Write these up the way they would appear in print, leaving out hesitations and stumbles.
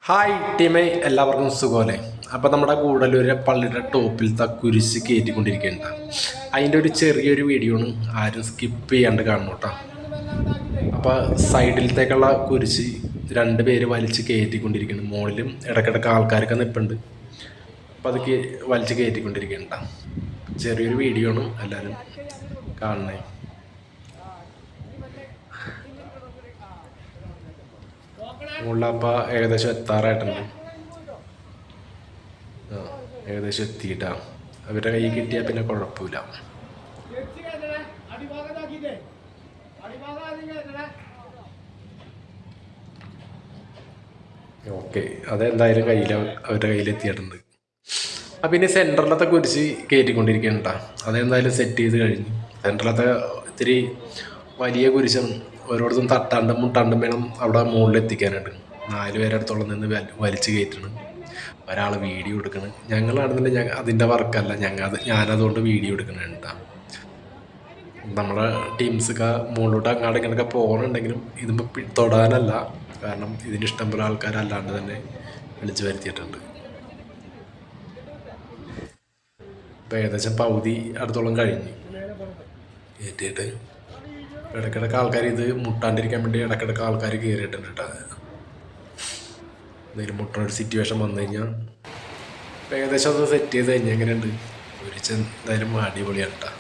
Hi ടീമേ, എല്ലാവർക്കും സുഖമല്ലേ? അപ്പോൾ നമ്മുടെ ഗൂഡല്ലൂരെ പള്ളിയുടെ ടോപ്പിലത്തെ കുരിശ് കയറ്റിക്കൊണ്ടിരിക്കുകയുണ്ട്. അതിൻ്റെ ഒരു ചെറിയൊരു വീഡിയോ ആണ്, ആരും സ്കിപ്പ് ചെയ്യാണ്ട് കാണണം കേട്ടോ. അപ്പോൾ സൈഡിലത്തേക്കുള്ള കുരിശ് രണ്ട് പേര് വലിച്ച് കയറ്റിക്കൊണ്ടിരിക്കുന്നു. മുകളിലും ഇടയ്ക്കിടയ്ക്ക് ആൾക്കാരൊക്കെ നിൽപ്പുണ്ട്. അപ്പോൾ അത് വലിച്ച് കയറ്റിക്കൊണ്ടിരിക്കുകയുണ്ട്. ചെറിയൊരു വീഡിയോ ആണ്, എല്ലാവരും കാണണേ. മുകളിലപ്പോൾ ഏകദേശം എത്താറായിട്ടുണ്ട്. ഏകദേശം എത്തിയിട്ടാ. അവരുടെ കൈ കിട്ടിയാൽ പിന്നെ കുഴപ്പമില്ല. ഓക്കെ, അതെന്തായാലും അവരുടെ കയ്യിലെത്തിയിട്ടുണ്ട്. അപ്പം പിന്നെ സെൻറ്ററിലത്തെ കുരിശ് കയറ്റിക്കൊണ്ടിരിക്കണ്ട. അതെന്തായാലും സെറ്റ് ചെയ്ത് കഴിഞ്ഞു. സെൻറ്ററിലത്തെ ഇത്തിരി വലിയ കുരിശാണ്. ഓരോരുത്തരും തട്ടാണ്ടും മുട്ടാണ്ടും വേണം അവിടെ മുകളിൽ എത്തിക്കാനായിട്ട്. 4 പേരടുത്തോളം നിന്ന് വലിച്ച് കയറ്റണം. ഒരാൾ വീഡിയോ എടുക്കണം. ഞങ്ങളാണെന്നുണ്ടെങ്കിൽ അതിൻ്റെ വർക്കല്ല, ഞാനതുകൊണ്ട് വീഡിയോ എടുക്കണേട്ടാ. നമ്മളെ ടീംസൊക്കെ മുകളിലോട്ട് അങ്ങോട്ട് ഇങ്ങനെയൊക്കെ പോകണമെന്നുണ്ടെങ്കിലും ഇതിപ്പോൾ തൊടാനല്ല, കാരണം ഇതിന് ഇഷ്ടംപോലെ ആൾക്കാരല്ലാണ്ട് തന്നെ വിളിച്ച് വരുത്തിയിട്ടുണ്ട്. ഇപ്പോൾ ഏകദേശം പകുതി അടുത്തോളം കഴിഞ്ഞ് കയറ്റിയിട്ട് ഇടയ്ക്കിടയ്ക്ക് ആൾക്കാർ ഇത് മുട്ടാണ്ടിരിക്കാൻ വേണ്ടി ഇടയ്ക്കിടയ്ക്ക് ആൾക്കാർ കയറിയിട്ടുണ്ട് കേട്ടോ. എന്തെങ്കിലും മുട്ടണൊരു സിറ്റുവേഷൻ വന്നു കഴിഞ്ഞാൽ ഏകദേശം അത് സെറ്റ് ചെയ്ത് കഴിഞ്ഞാൽ എങ്ങനെയുണ്ട്? എന്തായാലും അടിപൊളിയാണ് കേട്ടോ.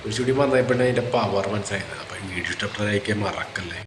ഒരു ചുടി വന്നപ്പോഴേ അതിൻ്റെ പവർ മനസ്സിലായത്. അപ്പോൾ വീഡിയോ ഇഷ്ടപ്പെട്ടതായിരിക്കാൻ മറക്കല്ലേ.